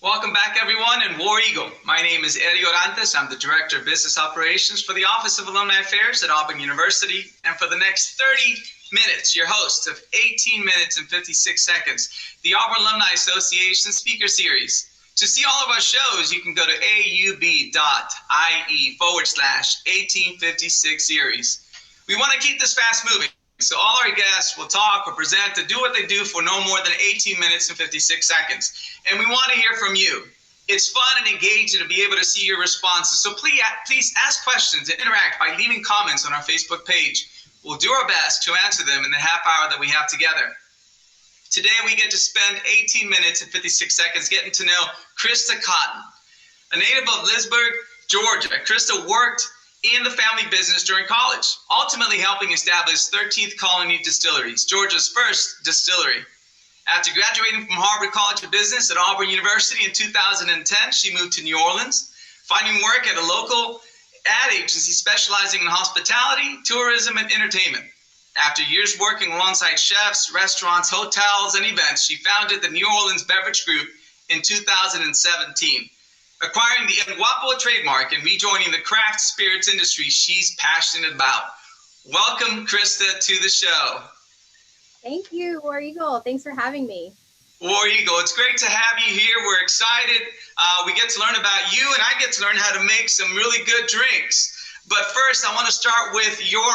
Welcome back, everyone, and War Eagle. My name is Eddie Orantes. I'm the Director of Business Operations for the Office of Alumni Affairs at Auburn University. And for the next 30 minutes, your host of 18 minutes and 56 seconds, the Auburn Alumni Association Speaker Series. To see all of our shows, you can go to aub.ie/1856 series. We want to keep this fast moving, so all our guests will talk or present and do what they do for no more than 18 minutes and 56 seconds. And we want to hear from you. It's fun and engaging to be able to see your responses. So please ask questions and interact by leaving comments on our Facebook page. We'll do our best to answer them in the half hour that we have together. Today we get to spend 18 minutes and 56 seconds getting to know Christa Cotton. A native of Leesburg, Georgia, Christa worked in the family business during college, ultimately helping establish 13th Colony Distilleries, Georgia's first distillery. After graduating from Harbert College of Business at Auburn University in 2010, she moved to New Orleans, finding work at a local ad agency specializing in hospitality, tourism, and entertainment. After years working alongside chefs, restaurants, hotels, and events, she founded the Orleans Beverage Group in 2017. Acquiring the Guapo trademark and rejoining the craft spirits industry she's passionate about. Welcome, Christa, to the show. Thank you, War Eagle. Thanks for having me. War Eagle, it's great to have you here. We're excited. We get to learn about you, and I get to learn how to make some really good drinks. But first, I want to start with your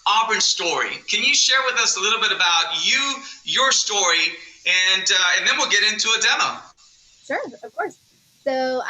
Auburn story. Can you share with us a little bit about you, your story, and then we'll get into a demo. Sure, of course. So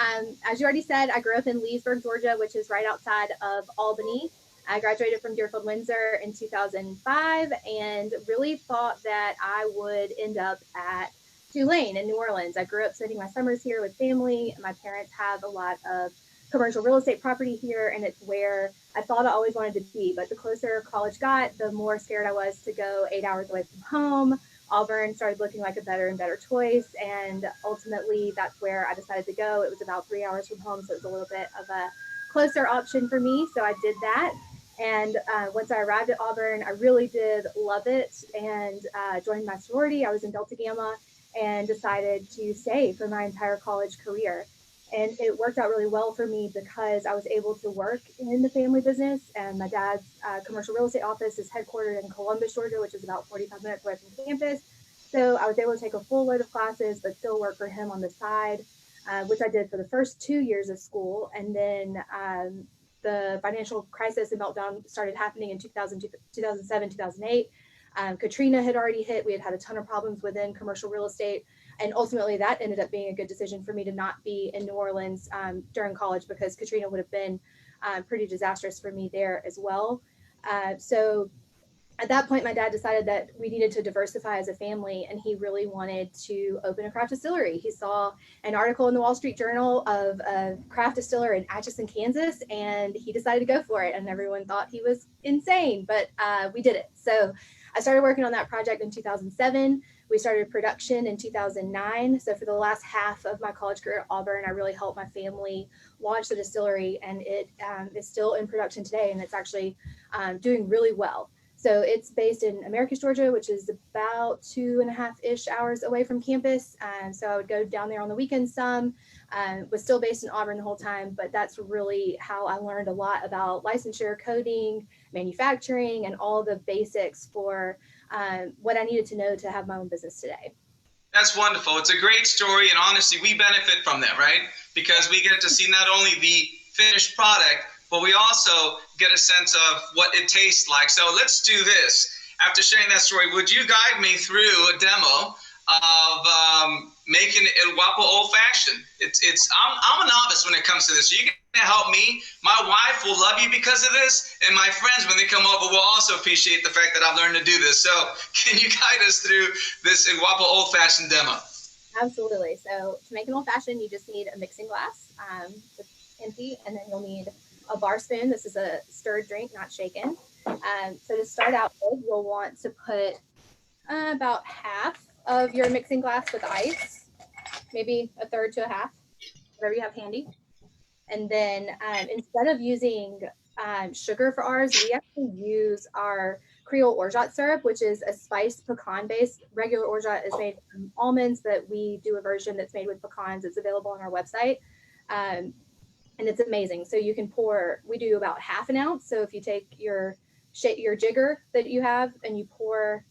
as you already said, I grew up in Leesburg, Georgia, which is right outside of Albany. I graduated from Deerfield Windsor in 2005 and really thought that I would end up at Tulane in New Orleans. I grew up spending my summers here with family. My parents have a lot of commercial real estate property here, and it's where I thought I always wanted to be. But the closer college got, the more scared I was to go 8 hours away from home. Auburn started looking like a better and better choice, and ultimately that's where I decided to go. It was about 3 hours from home, so it was a little bit of a closer option for me, so I did that. And once I arrived at Auburn, I really did love it and joined my sorority. I was in Delta Gamma and decided to stay for my entire college career. And it worked out really well for me because I was able to work in the family business, and my dad's commercial real estate office is headquartered in Columbus, Georgia, which is about 45 minutes away from campus. So I was able to take a full load of classes, but still work for him on the side, which I did for the first 2 years of school. And then the financial crisis and meltdown started happening in 2007, 2008. Katrina had already hit. We had had a ton of problems within commercial real estate. And ultimately, that ended up being a good decision for me to not be in New Orleans during college, because Katrina would have been pretty disastrous for me there as well. So at that point, my dad decided that we needed to diversify as a family, and he really wanted to open a craft distillery. He saw an article in the Wall Street Journal of a craft distiller in Atchison, Kansas, and he decided to go for it. And everyone thought he was insane, but we did it. So I started working on that project in 2007. We started production in 2009. So for the last half of my college career at Auburn, I really helped my family launch the distillery, and it is still in production today, and it's actually doing really well. So it's based in Americus, Georgia, which is about 2.5-ish hours away from campus. So I would go down there on the weekends some, was still based in Auburn the whole time, but that's really how I learned a lot about licensure, coding, manufacturing, and all the basics for what I needed to know to have my own business today. That's wonderful. It's a great story, and honestly, we benefit from that, right? Because we get to see not only the finished product, but we also get a sense of what it tastes like. So let's do this. After sharing that story, would you guide me through a demo of making El Guapo Old Fashioned? I'm a novice when it comes to this. So you can help me. My wife will love you because of this, and my friends, when they come over, will also appreciate the fact that I've learned to do this. So can you guide us through this El Guapo Old Fashioned demo? Absolutely. So to make an old fashioned, you just need a mixing glass, it's empty, and then you'll need a bar spoon. This is a stirred drink, not shaken. So to start out with, you'll want to put about half of your mixing glass with ice, maybe a third to a half, whatever you have handy. And then instead of using sugar for ours, we actually use our Creole orgeat syrup, which is a spiced pecan-based. Regular orgeat is made from almonds, but we do a version that's made with pecans. It's available on our website. And it's amazing. So you can pour, we do about half an ounce. So if you take your jigger that you have and you pour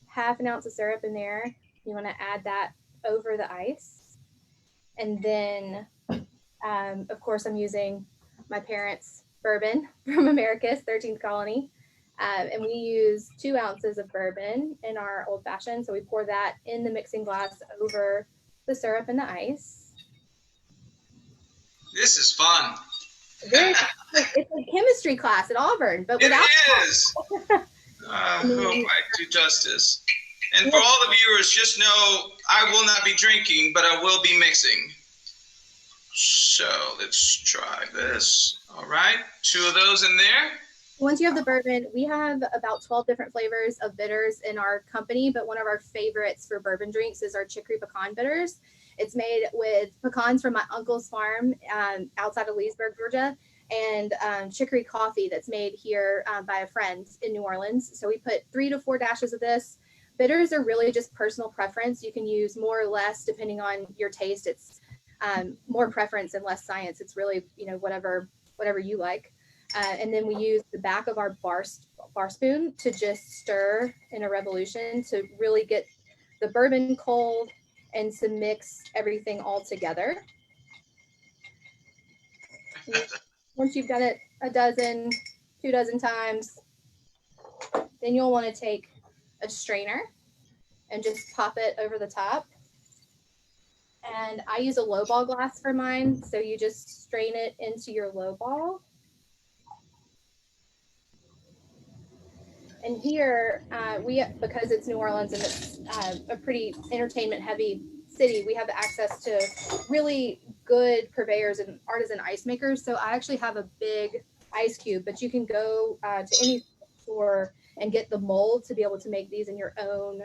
half an ounce of syrup in there, you want to add that over the ice. And then, of course, I'm using my parents' bourbon from America's 13th Colony. And we use 2 ounces of bourbon in our old fashioned. So we pour that in the mixing glass over the syrup and the ice. This is fun. It's a chemistry class at Auburn, but without it is. I hope I do justice. And for all the viewers, just know I will not be drinking, but I will be mixing. So let's try this. All right, 2 of those in there. Once you have the bourbon, we have about 12 different flavors of bitters in our company, but one of our favorites for bourbon drinks is our chicory pecan bitters. It's made with pecans from my uncle's farm outside of Leesburg, Georgia, and chicory coffee that's made here by a friend in New Orleans. So we put 3 to 4 dashes of this. Bitters are really just personal preference. You can use more or less depending on your taste. It's more preference and less science. It's really, whatever you like. And then we use the back of our bar spoon to just stir in a revolution to really get the bourbon cold and to mix everything all together. Once you've done it a dozen, 2 dozen times, then you'll want to take a strainer and just pop it over the top. And I use a lowball glass for mine. So you just strain it into your lowball. And here, because it's New Orleans and it's a pretty entertainment heavy city, we have access to really good purveyors and artisan ice makers. So I actually have a big ice cube, but you can go to any store and get the mold to be able to make these in your own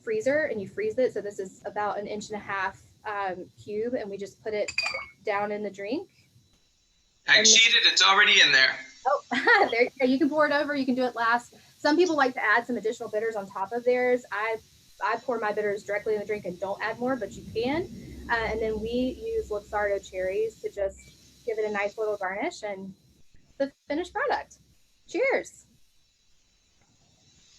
freezer, and you freeze it. So this is about 1.5 inch cube, and we just put it down in the drink. I cheated, it's already in there. Oh, there you can pour it over. You can do it last. Some people like to add some additional bitters on top of theirs. I pour my bitters directly in the drink and don't add more, but you can. And then we use Luxardo cherries to just give it a nice little garnish and the finished product. Cheers.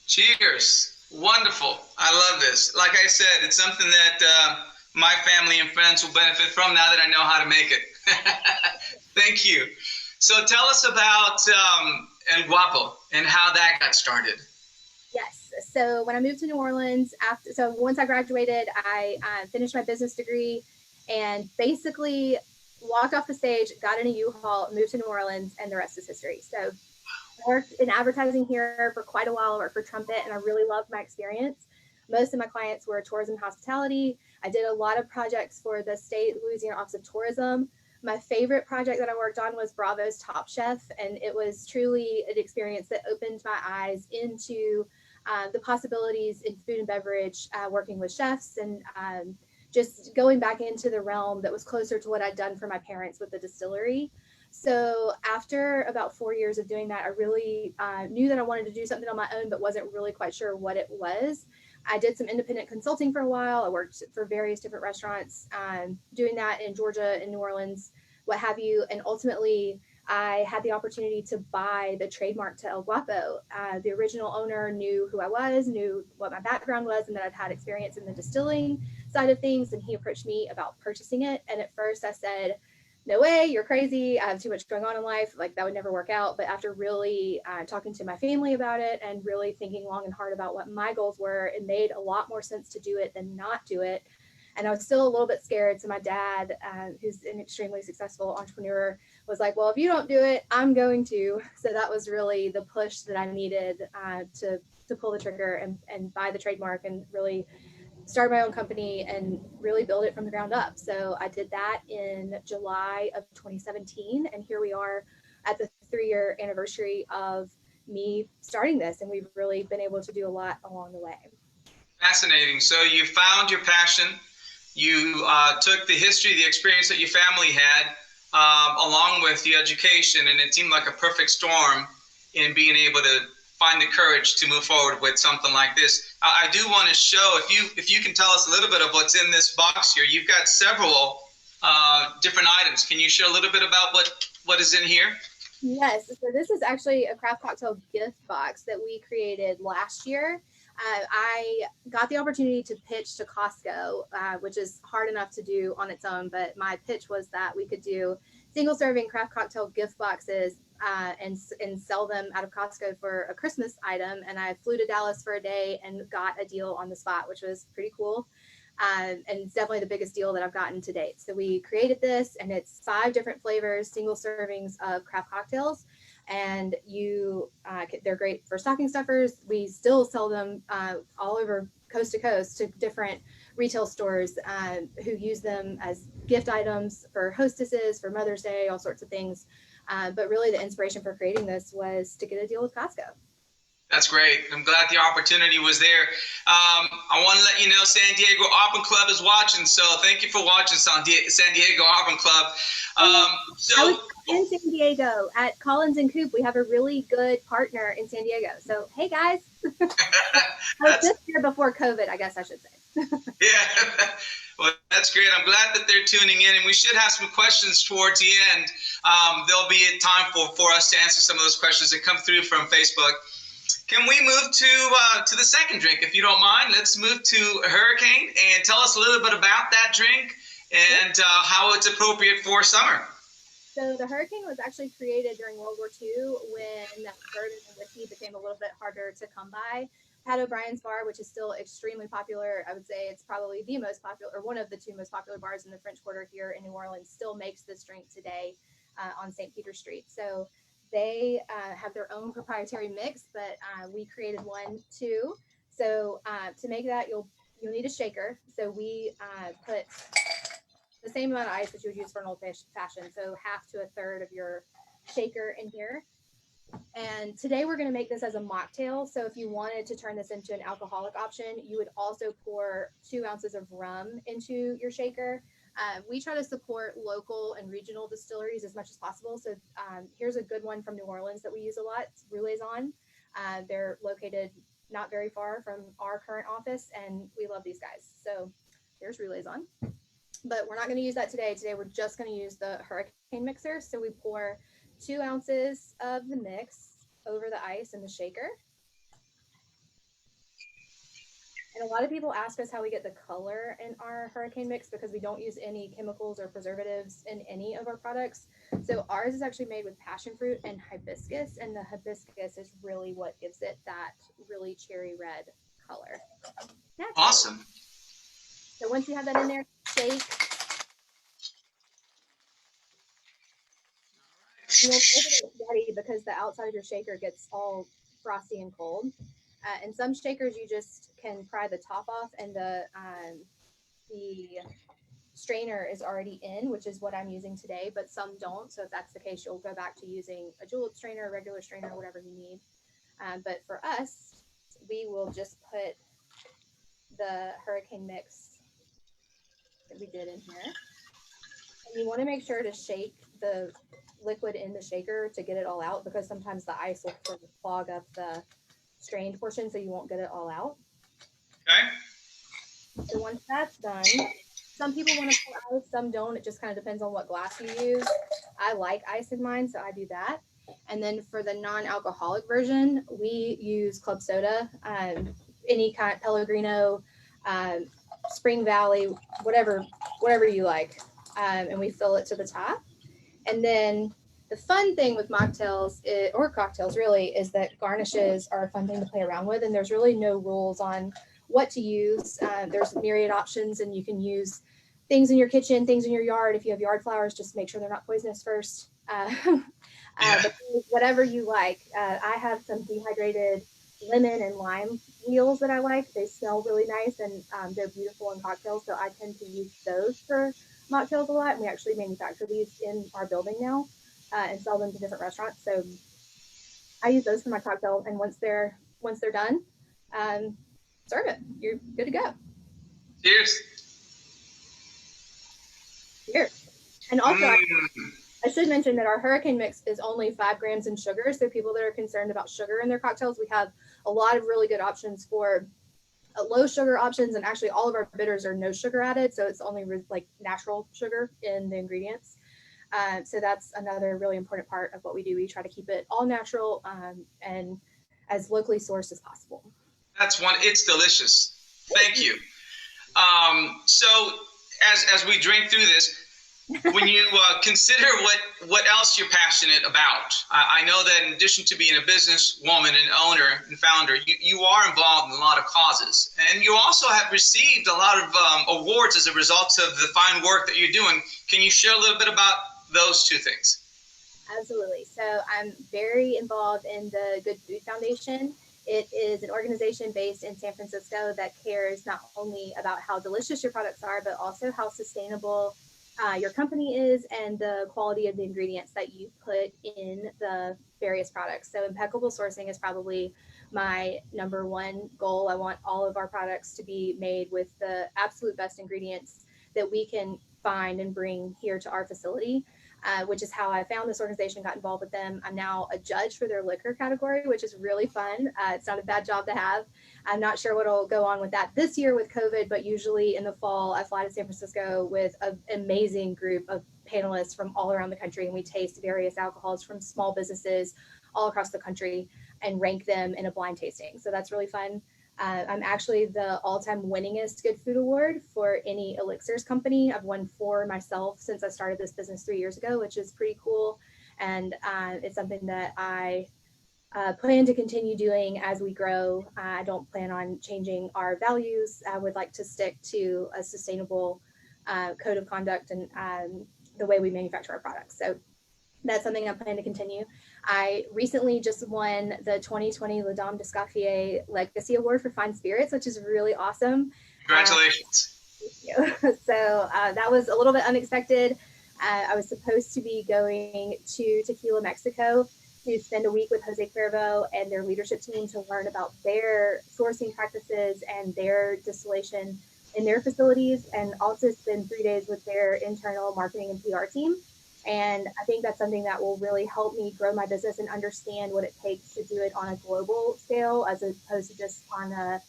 Cheers. Wonderful. I love this. Like I said, it's something that my family and friends will benefit from now that I know how to make it. Thank you. So tell us about El Guapo and how that got started. Yes. So when I moved to New Orleans, once I graduated, I finished my business degree and basically walked off the stage, got in a U-Haul, moved to New Orleans, and the rest is history. So I worked in advertising here for quite a while, worked for Trumpet, and I really loved my experience. Most of my clients were tourism hospitality. I did a lot of projects for the state Louisiana Office of Tourism. My favorite project that I worked on was Bravo's Top Chef, and it was truly an experience that opened my eyes into the possibilities in food and beverage, working with chefs and just going back into the realm that was closer to what I'd done for my parents with the distillery. So after about 4 years of doing that, I really knew that I wanted to do something on my own, but wasn't really quite sure what it was. I did some independent consulting for a while. I worked for various different restaurants, doing that in Georgia, in New Orleans, what have you. And ultimately, I had the opportunity to buy the trademark to El Guapo. The original owner knew who I was, knew what my background was, and that I'd had experience in the distilling side of things. And he approached me about purchasing it. And at first I said, no way, you're crazy. I have too much going on in life. Like, that would never work out. But after really talking to my family about it and really thinking long and hard about what my goals were, it made a lot more sense to do it than not do it. And I was still a little bit scared. So my dad, who's an extremely successful entrepreneur, was like, well, if you don't do it, I'm going to. So that was really the push that I needed to pull the trigger and buy the trademark and really start my own company and really build it from the ground up. So I did that in July of 2017. And here we are at the 3-year anniversary of me starting this. And we've really been able to do a lot along the way. Fascinating. So you found your passion. You took the history, the experience that your family had, along with the education, and it seemed like a perfect storm in being able to find the courage to move forward with something like this. I do want to show, if you can tell us a little bit of what's in this box here. You've got several different items. Can you share a little bit about what is in here? Yes, so this is actually a craft cocktail gift box that we created last year. I got the opportunity to pitch to Costco, which is hard enough to do on its own, but my pitch was that we could do single serving craft cocktail gift boxes and sell them out of Costco for a Christmas item. And I flew to Dallas for a day and got a deal on the spot, which was pretty cool. And it's definitely the biggest deal that I've gotten to date. So we created this, and it's 5 different flavors, single servings of craft cocktails. And they're great for stocking stuffers. We still sell them all over coast to coast to different retail stores who use them as gift items for hostesses, for Mother's Day, all sorts of things. But really the inspiration for creating this was to get a deal with Costco. That's great. I'm glad the opportunity was there. I want to let you know San Diego Auburn Club is watching, so thank you for watching San Diego Auburn Club. I was in San Diego at Collins and Coop. We have a really good partner in San Diego. So, hey, guys. I was just here before COVID, I guess I should say. Yeah. Well, that's great. I'm glad that they're tuning in, and we should have some questions towards the end. There'll be a time for us to answer some of those questions that come through from Facebook. Can we move to the second drink, if you don't mind? Let's move to Hurricane and tell us a little bit about that drink and how it's appropriate for summer. So the Hurricane was actually created during World War II when bourbon and whiskey became a little bit harder to come by. Pat O'Brien's bar, which is still extremely popular, I would say it's probably the most popular, or one of the 2 most popular bars in the French Quarter here in New Orleans, still makes this drink today on St. Peter Street. So they have their own proprietary mix, but we created one too. So to make that, you'll need a shaker. So we put the same amount of ice that you would use for an old fashioned. So half to a third of your shaker in here. And today we're going to make this as a mocktail. So if you wanted to turn this into an alcoholic option, you would also pour 2 ounces of rum into your shaker. We try to support local and regional distilleries as much as possible. So here's a good one from New Orleans that we use a lot. It's Roulaison. They're located not very far from our current office, and we love these guys. So here's Roulaison. But we're not going to use that today. Today we're just going to use the Hurricane mixer. So we pour 2 ounces of the mix over the ice in the shaker. And a lot of people ask us how we get the color in our Hurricane mix because we don't use any chemicals or preservatives in any of our products. So ours is actually made with passion fruit and hibiscus, and the hibiscus is really what gives it that really cherry red color. Naturally. Awesome. So once you have that in there, shake. You'll know that it's ready because the outside of your shaker gets all frosty and cold. And some shakers you just can pry the top off, and the strainer is already in, which is what I'm using today, but some don't. So if that's the case, you'll go back to using a julep strainer, a regular strainer, whatever you need. But for us, we will just put the Hurricane mix that we did in here. And you want to make sure to shake the liquid in the shaker to get it all out, because sometimes the ice will sort of clog up the strained portion, so you won't get it all out. Okay. So once that's done, some people want to put ice, some don't. It just kind of depends on what glass you use. I like ice in mine, so I do that. And then for the non-alcoholic version, we use club soda, any kind, Pellegrino, Spring Valley, whatever you like. And we fill it to the top. And then the fun thing with mocktails or cocktails really is that garnishes are a fun thing to play around with, and there's really no rules on what to use. There's myriad options, and you can use things in your kitchen, things in your yard. If you have yard flowers, just make sure they're not poisonous first. But whatever you like. I have some dehydrated lemon and lime wheels that I like. They smell really nice, and they're beautiful in cocktails, so I tend to use those for mocktails a lot. And we actually manufacture these in our building now. And sell them to different restaurants. So I use those for my cocktail, and once they're done, serve it. You're good to go. Cheers. Cheers. And also, I should mention that our hurricane mix is only 5 grams in sugar. So people that are concerned about sugar in their cocktails, we have a lot of really good options for low sugar options. And actually all of our bitters are no sugar added. So it's only like natural sugar in the ingredients. So that's another really important part of what we do. We try to keep it all natural and as locally sourced as possible. It's delicious. Thank you. So as we drink through this, when you consider what else you're passionate about, I know that in addition to being a businesswoman and owner and founder, you are involved in a lot of causes. And you also have received a lot of awards as a result of the fine work that you're doing. Can you share a little bit about those two things? Absolutely. So I'm very involved in the Good Food Foundation. It is an organization based in San Francisco that cares not only about how delicious your products are, but also how sustainable your company is and the quality of the ingredients that you put in the various products. So impeccable sourcing is probably my number one goal. I want all of our products to be made with the absolute best ingredients that we can find and bring here to our facility. Which is how I found this organization, got involved with them. I'm now a judge for their liquor category, which is really fun. It's not a bad job to have. I'm not sure what'll go on with that this year with COVID, but usually in the fall, I fly to San Francisco with an amazing group of panelists from all around the country, and we taste various alcohols from small businesses all across the country and rank them in a blind tasting. So that's really fun. I'm actually the all-time winningest Good Food Award for any elixirs company. I've won 4 myself since I started this business 3 years ago, which is pretty cool. And it's something that I plan to continue doing as we grow. I don't plan on changing our values. I would like to stick to a sustainable code of conduct and the way we manufacture our products. So that's something I plan to continue. I recently just won the 2020 La Dame d'Escoffier Legacy Award for Fine Spirits, which is really awesome. Congratulations. Thank you. So that was a little bit unexpected. I was supposed to be going to Tequila, Mexico to spend a week with Jose Cuervo and their leadership team to learn about their sourcing practices and their distillation in their facilities, and also spend 3 days with their internal marketing and PR team. And I think that's something that will really help me grow my business and understand what it takes to do it on a global scale, as opposed to just on a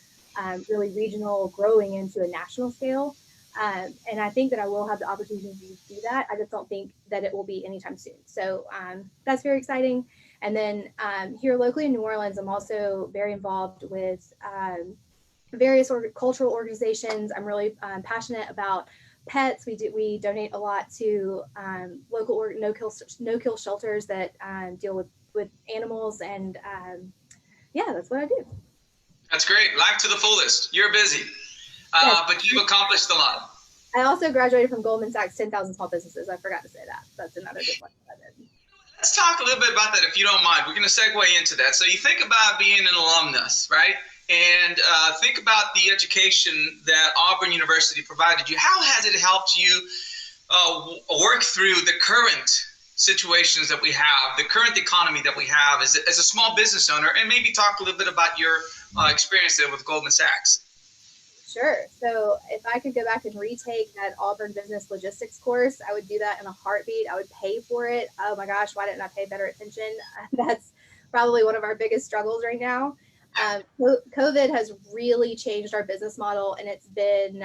really regional, growing into a national scale. And I think that I will have the opportunity to do that. I just don't think that it will be anytime soon. So that's very exciting. And then here locally in New Orleans, I'm also very involved with various cultural organizations. I'm really passionate about pets. We donate a lot to local no-kill shelters that deal with animals, and yeah, that's what I do. That's great. Life to the fullest. You're busy, Yes. but you've accomplished a lot. I also graduated from Goldman Sachs 10,000 Small Businesses. I forgot to say that. That's another good one that I did. Let's talk a little bit about that, if you don't mind. We're going to segue into that. So you think about being an alumnus, right? And think about the education that Auburn University provided you. How has it helped you work through the current situations that we have, the current economy that we have as a small business owner, and maybe talk a little bit about your experience there with Goldman Sachs? Sure. So if I could go back and retake that Auburn Business Logistics course, I would do that in a heartbeat. I would pay for it. Oh my gosh, why didn't I pay better attention? That's probably one of our biggest struggles right now. COVID has really changed our business model, and it's been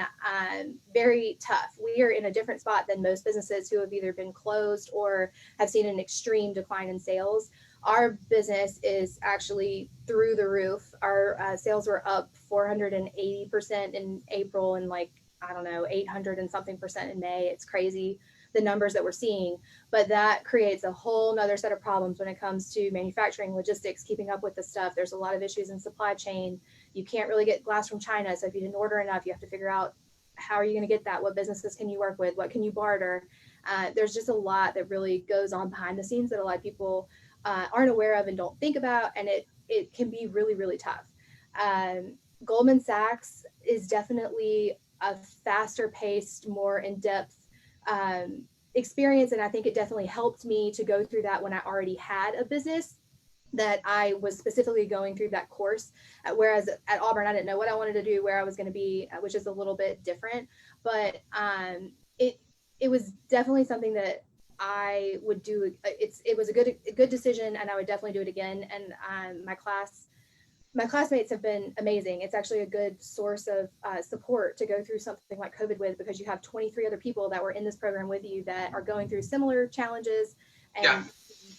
very tough. We are in a different spot than most businesses who have either been closed or have seen an extreme decline in sales. Our business is actually through the roof. Our sales were up 480% in April and 800 and something percent in May. It's crazy, the numbers that we're seeing, but that creates a whole nother set of problems when it comes to manufacturing, logistics, keeping up with the stuff. There's a lot of issues in supply chain. You can't really get glass from China. So if you didn't order enough, you have to figure out how are you going to get that? What businesses can you work with? What can you barter? There's just a lot that really goes on behind the scenes that a lot of people aren't aware of and don't think about. And it can be really, really tough. Goldman Sachs is definitely a faster paced, more in-depth experience. And I think it definitely helped me to go through that when I already had a business that I was specifically going through that course. Whereas at Auburn, I didn't know what I wanted to do, where I was going to be, which is a little bit different. But it was definitely something that I would do it was a good decision, and I would definitely do it again. And my classmates have been amazing. It's actually a good source of support to go through something like COVID with, because you have 23 other people that were in this program with you that are going through similar challenges, and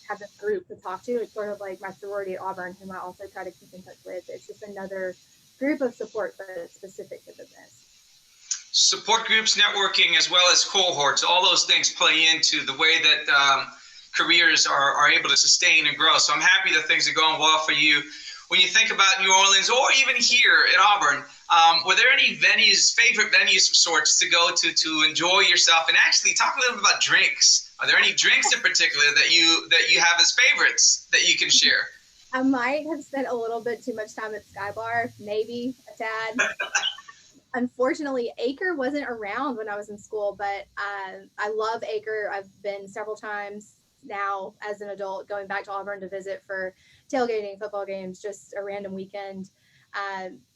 have this group to talk to. It's sort of like my sorority at Auburn, whom I also try to keep in touch with. It's just another group of support, but it's specific to business. Support groups, networking, as well as cohorts, all those things play into the way that careers are able to sustain and grow. So I'm happy that things are going well for you. When you think about New Orleans, or even here at Auburn, were there any favorite venues of sorts to go to enjoy yourself? And actually talk a little bit about drinks. Are there any drinks in particular that you have as favorites that you can share? I might have spent a little bit too much time at Sky Bar, maybe a tad. Unfortunately, Acre wasn't around when I was in school, but I love Acre. I've been several times now as an adult, going back to Auburn to visit for tailgating, football games, just a random weekend.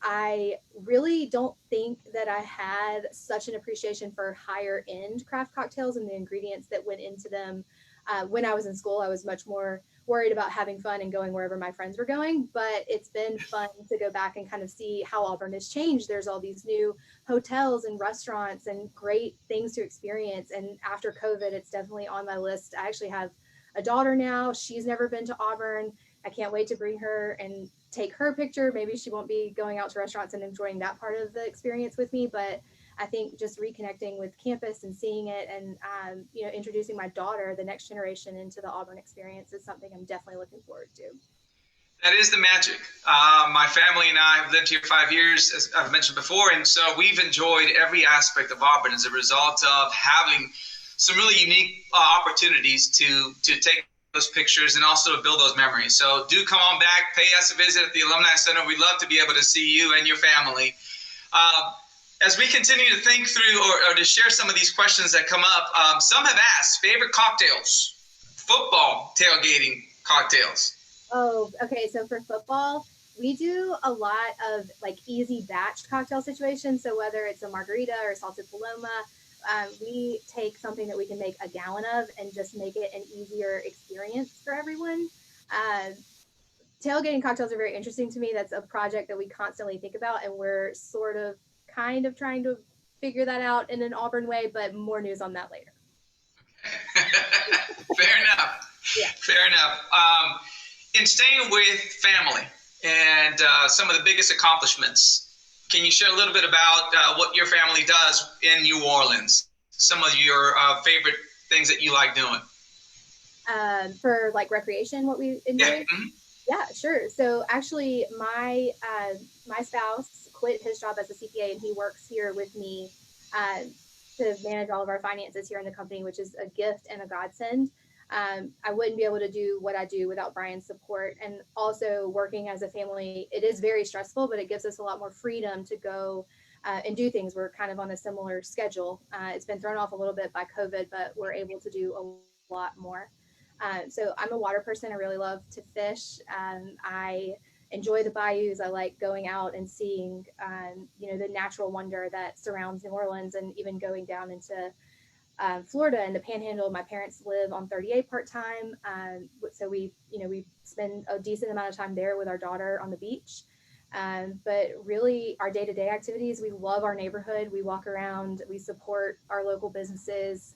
I really don't think that I had such an appreciation for higher end craft cocktails and the ingredients that went into them. When I was in school, I was much more worried about having fun and going wherever my friends were going, but it's been fun to go back and kind of see how Auburn has changed. There's all these new hotels and restaurants and great things to experience. And after COVID, it's definitely on my list. I actually have a daughter now. She's never been to Auburn. I can't wait to bring her and take her picture. Maybe she won't be going out to restaurants and enjoying that part of the experience with me, but I think just reconnecting with campus and seeing it, and introducing my daughter, the next generation, into the Auburn experience is something I'm definitely looking forward to. That is the magic. My family and I have lived here 5 years, as I've mentioned before, and so we've enjoyed every aspect of Auburn as a result of having some really unique opportunities to take those pictures and also to build those memories. So do come on back, pay us a visit at the Alumni Center. We'd love to be able to see you and your family. As we continue to think through or to share some of these questions that come up, some have asked favorite cocktails, football tailgating cocktails. Oh, okay. So for football, we do a lot of like easy batch cocktail situations. So whether it's a margarita or salted paloma, we take something that we can make a gallon of and just make it an easier experience for everyone. Tailgating cocktails are very interesting to me. That's a project that we constantly think about, and we're kind of trying to figure that out in an Auburn way, but more news on that later. Fair enough. Yeah. Fair enough. In staying with family and some of the biggest accomplishments, can you share a little bit about what your family does in New Orleans? Some of your favorite things that you like doing? For like recreation, what we enjoy? Yeah. Mm-hmm. Yeah, sure. So actually my spouse quit his job as a CPA, and he works here with me to manage all of our finances here in the company, which is a gift and a godsend. I wouldn't be able to do what I do without Brian's support. And also working as a family, it is very stressful, but it gives us a lot more freedom to go and do things. We're kind of on a similar schedule. It's been thrown off a little bit by COVID, but we're able to do a lot more. So I'm a water person. I really love to fish. I enjoy the bayous. I like going out and seeing, the natural wonder that surrounds New Orleans, and even going down into Florida and the Panhandle. My parents live on 38 part-time. So we spend a decent amount of time there with our daughter on the beach. But really our day-to-day activities, we love our neighborhood. We walk around, we support our local businesses.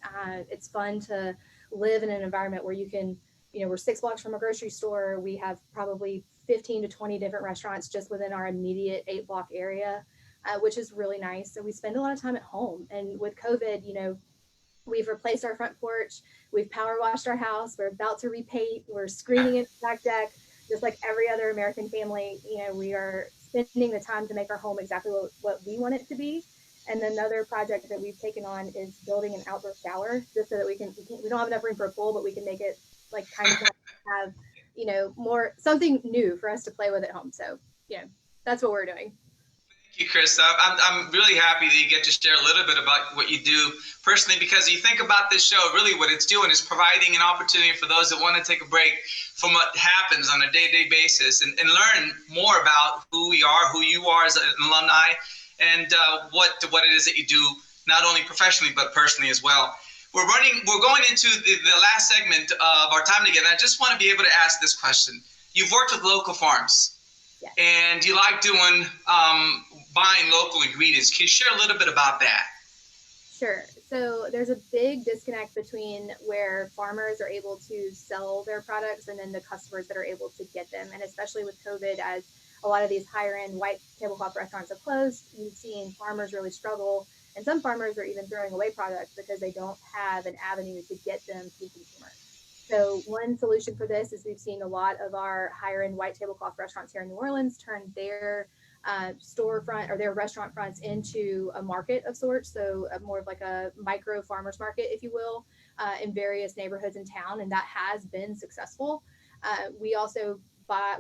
It's fun to live in an environment where you can, we're 6 blocks from a grocery store. We have probably 15 to 20 different restaurants just within our immediate 8-block area, which is really nice. So we spend a lot of time at home. And with COVID, we've replaced our front porch. We've power washed our house. We're about to repaint. We're screening it back deck. Just like every other American family, we are spending the time to make our home exactly what we want it to be. And another project that we've taken on is building an outdoor shower, just so that we don't have enough room for a pool, but we can make it like kind of have, more something new for us to play with at home. So, that's what we're doing. Thank you, Christa. I'm really happy that you get to share a little bit about what you do personally, because you think about this show, really what it's doing is providing an opportunity for those that want to take a break from what happens on a day-to-day basis and learn more about who we are, who you are as an alumni, and what it is that you do, not only professionally, but personally as well. We're going into the last segment of our time together. I just want to be able to ask this question. You've worked with local farms, Yes. and you like doing buying local ingredients. Can you share a little bit about that? Sure. So there's a big disconnect between where farmers are able to sell their products and then the customers that are able to get them. And especially with COVID, as a lot of these higher end white tablecloth restaurants have closed, you've seen farmers really struggle. And some farmers are even throwing away products because they don't have an avenue to get them to consumers. So one solution for this is we've seen a lot of our higher end white tablecloth restaurants here in New Orleans turn their storefront or their restaurant fronts into a market of sorts. So more of like a micro farmers market, if you will, in various neighborhoods in town. And that has been successful. We also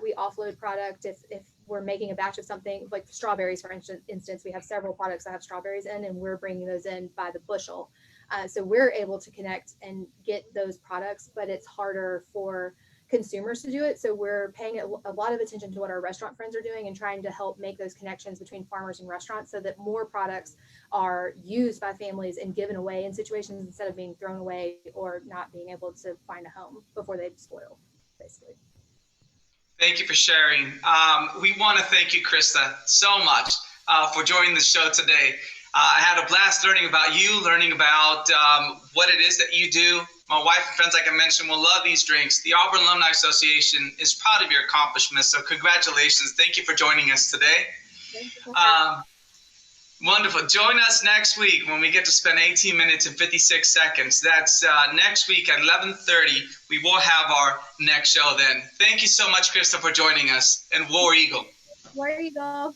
we offload product if we're making a batch of something like strawberries, for instance. We have several products that have strawberries in, and we're bringing those in by the bushel. So we're able to connect and get those products, but it's harder for consumers to do it. So we're paying a lot of attention to what our restaurant friends are doing and trying to help make those connections between farmers and restaurants so that more products are used by families and given away in situations instead of being thrown away or not being able to find a home before they spoil, basically. Thank you for sharing. We want to thank you, Christa, so much for joining the show today. I had a blast learning about you, learning about what it is that you do. My wife and friends, like I mentioned, will love these drinks. The Auburn Alumni Association is proud of your accomplishments, so congratulations. Thank you for joining us today. Wonderful. Join us next week when we get to spend 18 minutes and 56 seconds. That's next week at 11:30. We will have our next show then. Thank you so much, Christa, for joining us. And War Eagle. War Eagle.